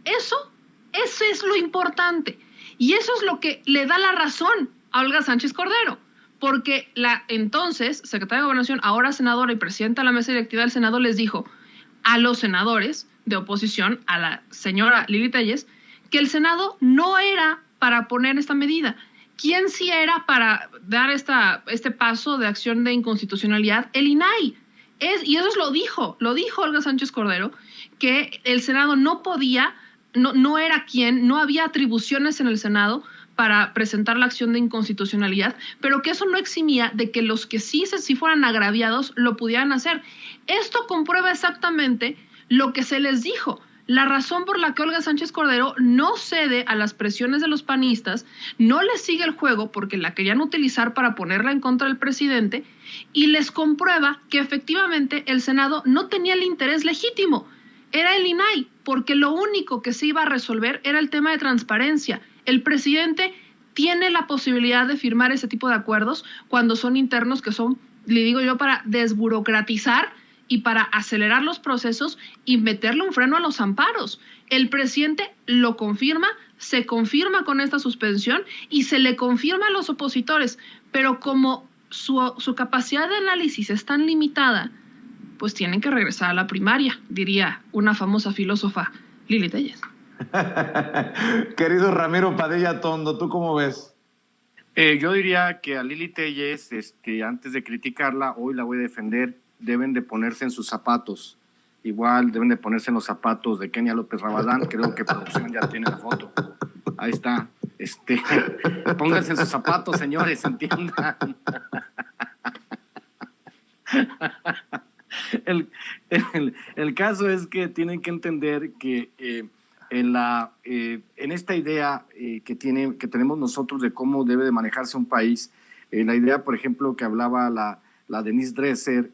es lo importante. Y eso es lo que le da la razón a Olga Sánchez Cordero. Porque la entonces secretaria de Gobernación, ahora senadora y presidenta de la mesa directiva del Senado, les dijo a los senadores de oposición, a la señora Lili Telles, que el Senado no era para poner esta medida. ¿Quién sí era para dar este paso de acción de inconstitucionalidad? El INAI. Y eso lo dijo Olga Sánchez Cordero, que el Senado no podía, no era quien, no había atribuciones en el Senado para presentar la acción de inconstitucionalidad, pero que eso no eximía de que los que sí fueran agraviados lo pudieran hacer. Esto comprueba exactamente lo que se les dijo. La razón por la que Olga Sánchez Cordero no cede a las presiones de los panistas, no les sigue el juego porque la querían utilizar para ponerla en contra del presidente, y les comprueba que efectivamente el Senado no tenía el interés legítimo. Era el INAI, porque lo único que se iba a resolver era el tema de transparencia. El presidente tiene la posibilidad de firmar ese tipo de acuerdos cuando son internos, que son, le digo yo, para desburocratizar y para acelerar los procesos y meterle un freno a los amparos. El presidente lo confirma, se confirma con esta suspensión y se le confirma a los opositores, pero como su capacidad de análisis es tan limitada, pues tienen que regresar a la primaria, diría una famosa filósofa, Lili Telles. Querido Ramiro Padilla Tondo, ¿tú cómo ves? Yo diría que a Lili Telles, antes de criticarla, hoy la voy a defender. Deben de ponerse en sus zapatos. Igual deben de ponerse en los zapatos de Kenia López Rabadán. Creo que producción ya tiene la foto. Ahí está. Pónganse en sus zapatos, señores, entiendan. El caso es que tienen que entender que en esta idea que tenemos nosotros de cómo debe de manejarse un país, la idea, por ejemplo, que hablaba la Denise Dresser,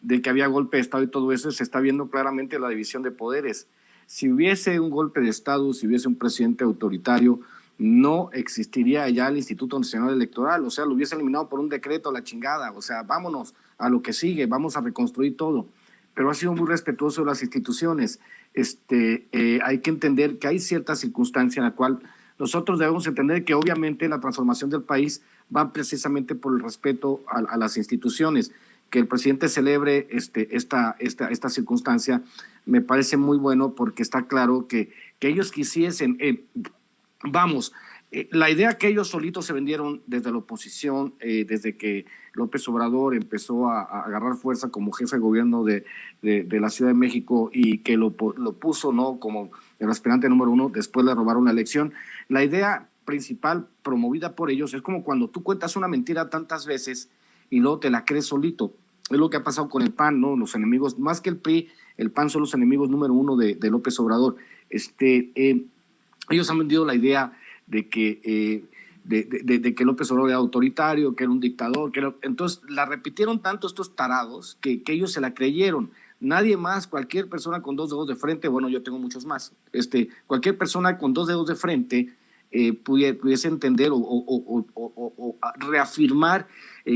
de que había golpe de Estado y todo eso, se está viendo claramente la división de poderes. Si hubiese un golpe de Estado, si hubiese un presidente autoritario, no existiría ya el Instituto Nacional Electoral, o sea, lo hubiese eliminado por un decreto, la chingada, o sea, vámonos a lo que sigue, vamos a reconstruir todo. Pero ha sido muy respetuoso de las instituciones. Hay que entender que hay cierta circunstancia en la cual nosotros debemos entender que obviamente la transformación del país va precisamente por el respeto a las instituciones. Que el presidente celebre esta circunstancia me parece muy bueno, porque está claro que ellos quisiesen, la idea que ellos solitos se vendieron desde la oposición, desde que López Obrador empezó a agarrar fuerza como jefe de gobierno de la Ciudad de México y que lo puso, ¿no?, como el aspirante número 1, después le robaron la elección. La idea principal promovida por ellos es como cuando tú cuentas una mentira tantas veces y luego te la crees solito. Es lo que ha pasado con el PAN, ¿no? Los enemigos, más que el PRI, el PAN son los enemigos número 1 de López Obrador. Ellos han vendido la idea de que López Obrador era autoritario, que era un dictador, entonces la repitieron tanto estos tarados que ellos se la creyeron. Nadie más, cualquier persona con 2 dedos de frente, bueno, yo tengo muchos más, cualquier persona con 2 dedos de frente pudiese entender o reafirmar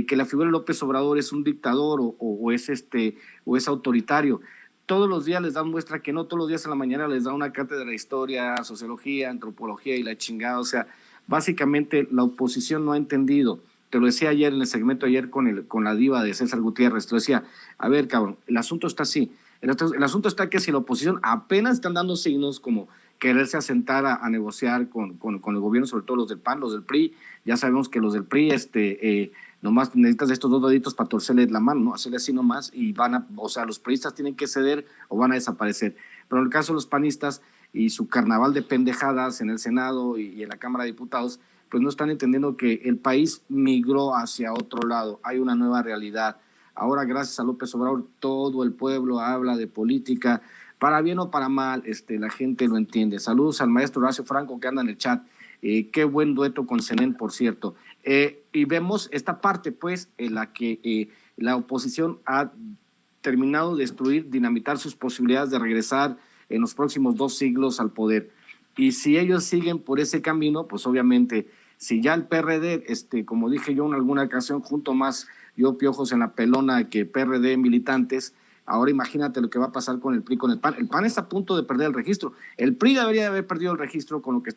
que la figura de López Obrador es un dictador o es autoritario. Todos los días les dan muestra que no, todos los días en la mañana les dan una cátedra de historia, sociología, antropología y la chingada. O sea, básicamente la oposición no ha entendido. Te lo decía ayer en el segmento de ayer con la diva de César Gutiérrez. Te lo decía, a ver, cabrón, el asunto está así. El asunto está que si la oposición apenas están dando signos como quererse asentar a negociar con el gobierno, sobre todo los del PAN, los del PRI, ya sabemos que los del PRI Nomás necesitas estos 2 deditos para torcerle la mano, ¿no? Hacerle así nomás y los priistas tienen que ceder o van a desaparecer. Pero en el caso de los panistas y su carnaval de pendejadas en el Senado y en la Cámara de Diputados, pues no están entendiendo que el país migró hacia otro lado, hay una nueva realidad. Ahora, gracias a López Obrador, todo el pueblo habla de política, para bien o para mal, la gente lo entiende. Saludos al maestro Horacio Franco que anda en el chat. Qué buen dueto con Zenén, por cierto. Y vemos esta parte, pues, en la que la oposición ha terminado de destruir, dinamitar sus posibilidades de regresar en los próximos 2 siglos al poder. Y si ellos siguen por ese camino, pues obviamente, si ya el PRD, como dije yo en alguna ocasión, junto más yo piojos en la pelona que PRD militantes, ahora imagínate lo que va a pasar con el PRI, con el PAN. El PAN está a punto de perder el registro. El PRI debería de haber perdido el registro con lo que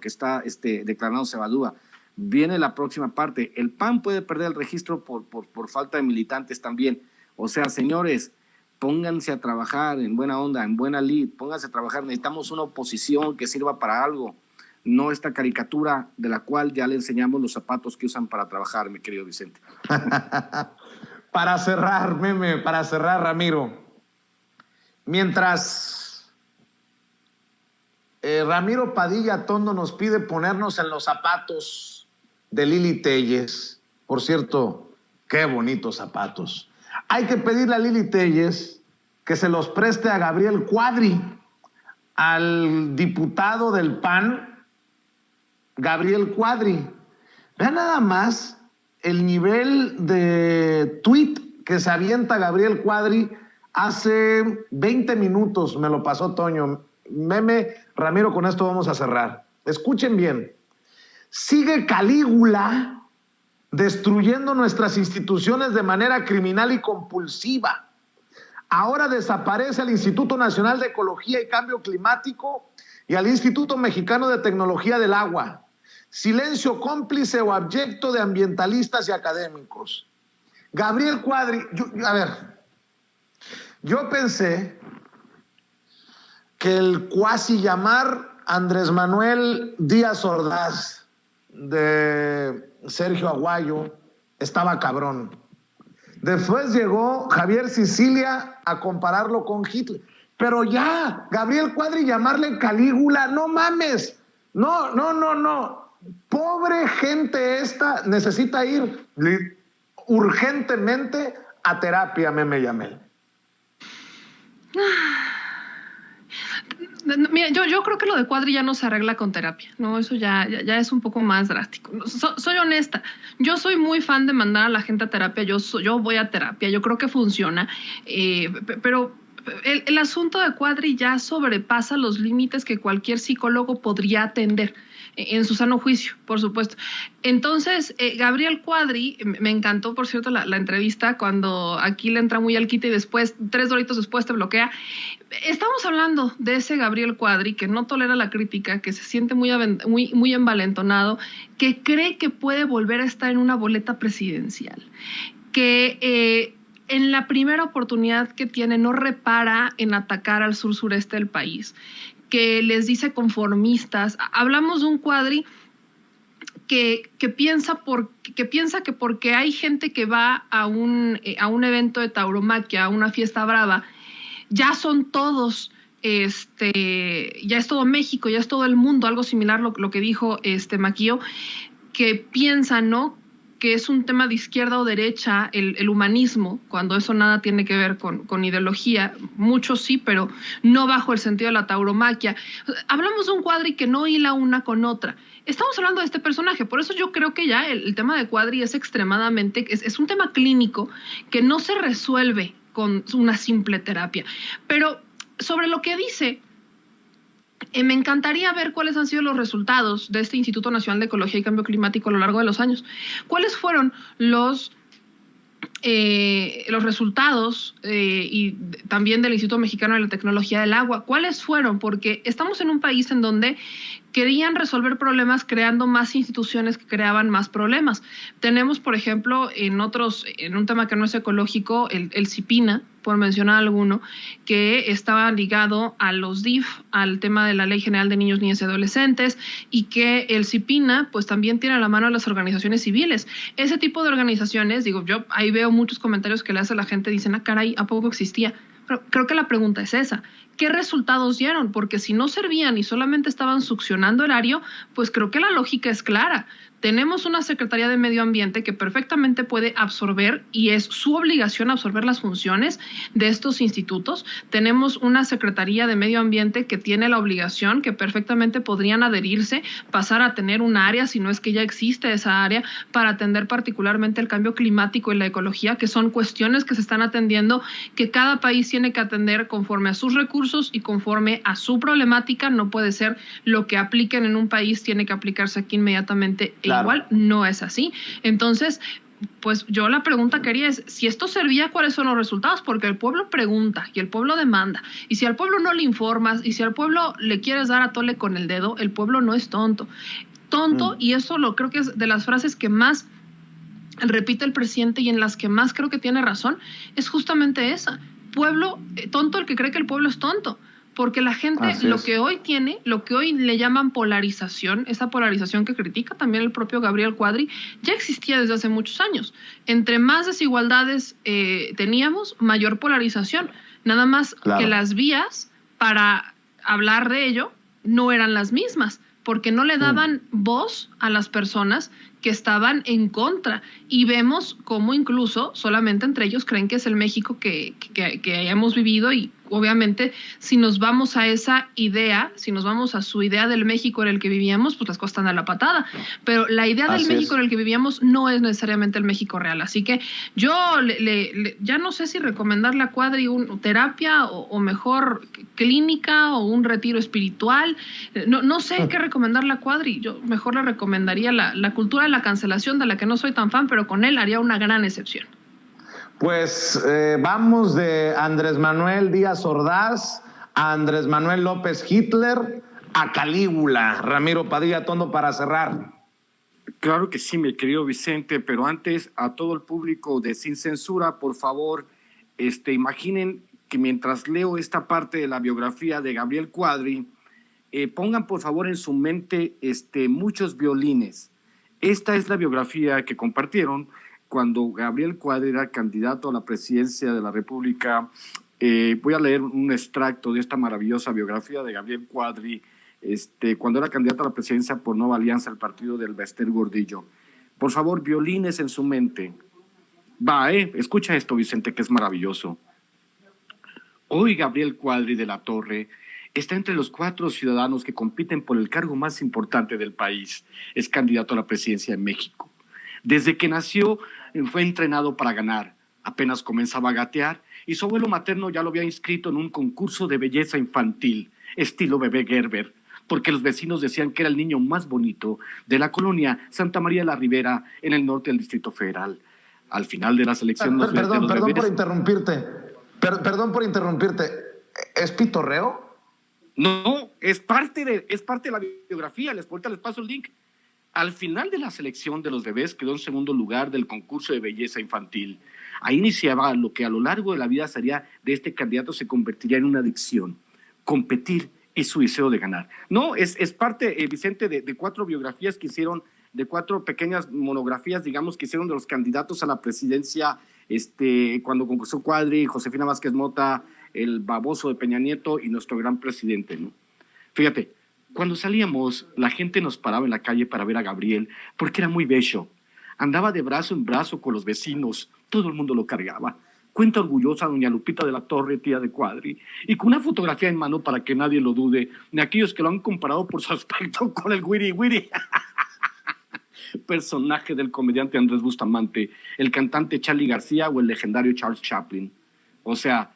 está declarando Cebadúa. Viene la próxima parte. El PAN puede perder el registro por falta de militantes también. O sea, señores, pónganse a trabajar en buena onda, en buena lid, pónganse a trabajar. Necesitamos una oposición que sirva para algo, no esta caricatura de la cual ya le enseñamos los zapatos que usan para trabajar, mi querido Vicente. Para cerrar, Ramiro, mientras Ramiro Padilla Tondo nos pide ponernos en los zapatos de Lili Téllez, por cierto, qué bonitos zapatos, hay que pedirle a Lili Téllez que se los preste a Gabriel Cuadri, al diputado del PAN, Gabriel Cuadri. Vean nada más el nivel de tweet que se avienta Gabriel Cuadri hace 20 minutos, me lo pasó Toño. Meme, Ramiro, con esto vamos a cerrar. Escuchen bien. Sigue Calígula destruyendo nuestras instituciones de manera criminal y compulsiva. Ahora desaparece el Instituto Nacional de Ecología y Cambio Climático y al Instituto Mexicano de Tecnología del Agua. Silencio cómplice o abyecto de ambientalistas y académicos. Gabriel Cuadri, yo pensé que el cuasi llamar Andrés Manuel Díaz Ordaz de Sergio Aguayo estaba cabrón. Después llegó Javier Sicilia a compararlo con Hitler. Pero ya, Gabriel Cuadri llamarle Calígula, no mames. No. Pobre gente esta necesita ir urgentemente a terapia, Meme Yamel. Mira, yo creo que lo de Cuadri ya no se arregla con terapia, ¿no? Eso ya es un poco más drástico. Soy honesta, yo soy muy fan de mandar a la gente a terapia, yo voy a terapia, yo creo que funciona, pero el asunto de Cuadri ya sobrepasa los límites que cualquier psicólogo podría atender, en su sano juicio, por supuesto. Entonces, Gabriel Cuadri, me encantó, por cierto, la entrevista cuando aquí le entra muy al quite y después, 3 doritos después te bloquea. Estamos hablando de ese Gabriel Cuadri que no tolera la crítica, que se siente muy envalentonado, que cree que puede volver a estar en una boleta presidencial, que en la primera oportunidad que tiene no repara en atacar al sur-sureste del país, que les dice conformistas. Hablamos de un Cuadri que piensa que porque hay gente que va a un evento de tauromaquia, a una fiesta brava, ya son todos, ya es todo México, ya es todo el mundo, algo similar lo que dijo Maquillo, que piensa, ¿no?, que es un tema de izquierda o derecha, el humanismo, cuando eso nada tiene que ver con ideología, muchos sí, pero no bajo el sentido de la tauromaquia. Hablamos de un Cuadri que no hila una con otra. Estamos hablando de este personaje, por eso yo creo que ya el tema de Cuadri es extremadamente, es un tema clínico que no se resuelve con una simple terapia. Pero sobre lo que dice, me encantaría ver cuáles han sido los resultados de este Instituto Nacional de Ecología y Cambio Climático a lo largo de los años. ¿Cuáles fueron los los resultados y también del Instituto Mexicano de la Tecnología del Agua. ¿Cuáles fueron? Porque estamos en un país en donde querían resolver problemas creando más instituciones que creaban más problemas. Tenemos, por ejemplo, en un tema que no es ecológico, el CIPINA, por mencionar alguno, que estaba ligado a los DIF, al tema de la Ley General de Niños, Niñas y Adolescentes, y que el CIPINA pues también tiene a la mano a las organizaciones civiles. Ese tipo de organizaciones, digo, yo ahí veo muchos comentarios que le hace la gente, dicen, caray, ¿a poco existía? Pero creo que la pregunta es esa. ¿Qué resultados dieron? Porque si no servían y solamente estaban succionando erario, pues creo que la lógica es clara. Tenemos una Secretaría de Medio Ambiente que perfectamente puede absorber, y es su obligación absorber las funciones de estos institutos. Tenemos una Secretaría de Medio Ambiente que tiene la obligación, que perfectamente podrían adherirse, pasar a tener un área, si no es que ya existe esa área, para atender particularmente el cambio climático y la ecología, que son cuestiones que se están atendiendo, que cada país tiene que atender conforme a sus recursos y conforme a su problemática. No puede ser lo que apliquen en un país, tiene que aplicarse aquí inmediatamente. Claro. Igual no es así. Entonces, pues yo la pregunta que haría es, si esto servía, ¿cuáles son los resultados? Porque el pueblo pregunta y el pueblo demanda. Y si al pueblo no le informas y si al pueblo le quieres dar a tole con el dedo, el pueblo no es tonto. Y eso creo que es de las frases que más repite el presidente y en las que más creo que tiene razón, es justamente esa. Tonto el que cree que el pueblo es tonto. Porque la gente lo que hoy le llaman polarización, esa polarización que critica también el propio Gabriel Cuadri, ya existía desde hace muchos años. Entre más desigualdades teníamos, mayor polarización. Nada más que las vías para hablar de ello no eran las mismas, porque no le daban voz a las personas que estaban en contra. Y vemos cómo incluso solamente entre ellos creen que es el México que hemos vivido. Y obviamente si nos vamos a esa idea, si nos vamos a su idea del México en el que vivíamos, pues las cosas están a la patada. Pero la idea del México en el que vivíamos no es necesariamente el México real. Así que yo ya no sé si recomendarle a Cuadri terapia o mejor clínica o un retiro espiritual. No sé qué recomendarle a Cuadri. Yo mejor le recomendaría la cultura de la cancelación, de la que no soy tan fan, pero con él haría una gran excepción. Pues vamos de Andrés Manuel Díaz Ordaz a Andrés Manuel López Hitler a Calígula. Ramiro Padilla Tondo, para cerrar. Claro que sí, mi querido Vicente, pero antes a todo el público de Sin Censura, por favor, imaginen que mientras leo esta parte de la biografía de Gabriel Cuadri, pongan por favor en su mente muchos violines. Esta es la biografía que compartieron cuando Gabriel Cuadri era candidato a la presidencia de la República. Voy a leer un extracto de esta maravillosa biografía de Gabriel Cuadri, cuando era candidato a la presidencia por Nueva Alianza, el partido del Bester Gordillo. Por favor, violines en su mente. Escucha esto, Vicente, que es maravilloso. Hoy Gabriel Cuadri de la Torre está entre los 4 ciudadanos que compiten por el cargo más importante del país. Es candidato a la presidencia de México. Desde que nació fue entrenado para ganar. Apenas comenzaba a gatear y su abuelo materno ya lo había inscrito en un concurso de belleza infantil, estilo bebé Gerber, porque los vecinos decían que era el niño más bonito de la colonia Santa María de la Ribera, en el norte del Distrito Federal. Al final de las elecciones... Perdón por interrumpirte. Perdón por interrumpirte. ¿Es pitorreo? No, es parte de la biografía. Ahorita les paso el link. Al final de la selección de los bebés quedó en segundo lugar del concurso de belleza infantil. Ahí iniciaba lo que a lo largo de la vida sería de este candidato, se convertiría en una adicción. Competir es su deseo de ganar. No, es parte, Vicente, de 4 biografías que hicieron, de 4 pequeñas monografías, digamos, que hicieron de los candidatos a la presidencia, cuando concursó Cuadri, Josefina Vázquez Mota, el baboso de Peña Nieto y nuestro gran presidente, ¿no? Fíjate, cuando salíamos, la gente nos paraba en la calle para ver a Gabriel, porque era muy bello. Andaba de brazo en brazo con los vecinos, todo el mundo lo cargaba. Cuenta orgullosa doña Lupita de la Torre, tía de Cuadri, y con una fotografía en mano para que nadie lo dude, de aquellos que lo han comparado por su aspecto con el Wiri Wiri. Personaje del comediante Andrés Bustamante, el cantante Charly García o el legendario Charles Chaplin. O sea,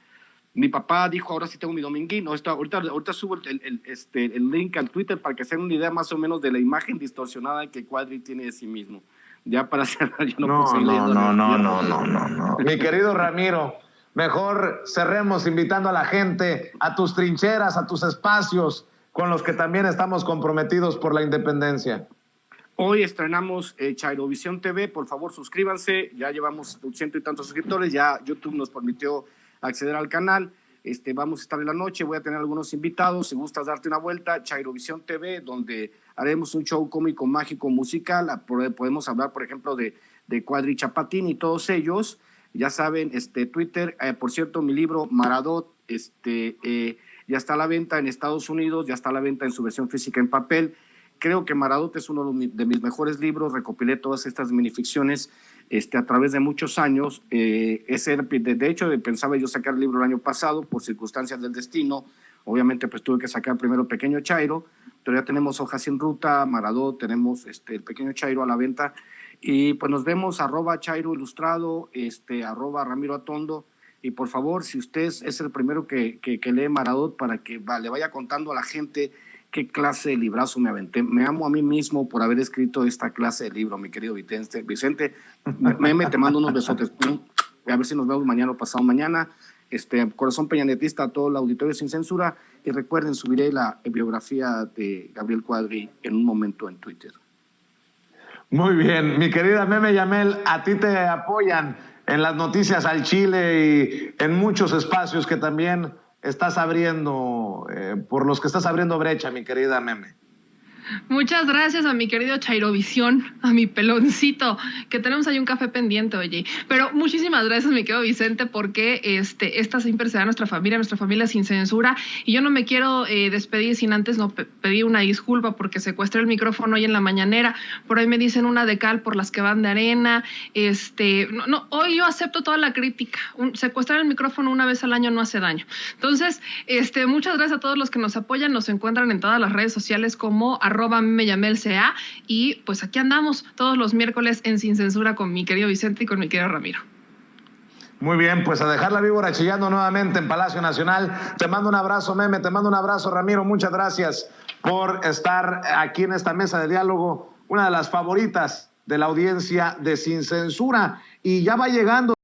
mi papá dijo, ahora sí tengo mi dominguín. Ahorita subo el link al Twitter para que se den una idea más o menos de la imagen distorsionada que Cuadri tiene de sí mismo. Ya para cerrar, yo no No, puedo seguir leyendo. no. Mi querido Ramiro, mejor cerremos invitando a la gente a tus trincheras, a tus espacios, con los que también estamos comprometidos por la independencia. Hoy estrenamos Chairovisión TV, por favor suscríbanse, ya llevamos 100 y tantos suscriptores, ya YouTube nos permitió acceder al canal, vamos a estar en la noche, voy a tener algunos invitados, si gustas darte una vuelta, Chairovisión TV, donde haremos un show cómico, mágico, musical, podemos hablar por ejemplo de Cuadri Chapatín y todos ellos, ya saben, Twitter, por cierto, mi libro Maradot, ya está a la venta en Estados Unidos, ya está a la venta en su versión física en papel. Creo que Maradot es uno de mis mejores libros, recopilé todas estas minificciones a través de muchos años. De hecho, pensaba yo sacar el libro el año pasado por circunstancias del destino. Obviamente, pues tuve que sacar primero Pequeño Chairo, pero ya tenemos Hojas sin Ruta, Maradot, tenemos el Pequeño Chairo a la venta. Y pues nos vemos, @Chairo Ilustrado, @Ramiro Atondo. Y por favor, si usted es el primero que lee Maradot, para que le vaya contando a la gente qué clase de librazo me aventé. Me amo a mí mismo por haber escrito esta clase de libro, mi querido Vicente. Meme, te mando unos besotes. A ver si nos vemos mañana o pasado mañana. Corazón peñanetista a todo el auditorio sin censura. Y recuerden, subiré la biografía de Gabriel Cuadri en un momento en Twitter. Muy bien, mi querida Meme Yamel, a ti te apoyan en las noticias al Chile y en muchos espacios que también estás abriendo, por los que estás abriendo brecha, mi querida Meme. Muchas gracias a mi querido Chairovisión, a mi peloncito, que tenemos ahí un café pendiente, oye. Pero muchísimas gracias, mi querido Vicente, porque esta siempre será nuestra familia sin censura. Y yo no me quiero despedir sin antes pedir una disculpa porque secuestré el micrófono hoy en la mañanera. Por ahí me dicen una de cal por las que van de arena. Hoy yo acepto toda la crítica. Secuestrar el micrófono una vez al año no hace daño. Entonces, muchas gracias a todos los que nos apoyan. Nos encuentran en todas las redes sociales como @meyamelca, y pues aquí andamos todos los miércoles en Sin Censura con mi querido Vicente y con mi querido Ramiro. Muy bien, pues a dejar la víbora chillando nuevamente en Palacio Nacional. Te mando un abrazo, Meme, te mando un abrazo, Ramiro. Muchas gracias por estar aquí en esta mesa de diálogo, una de las favoritas de la audiencia de Sin Censura. Y ya va llegando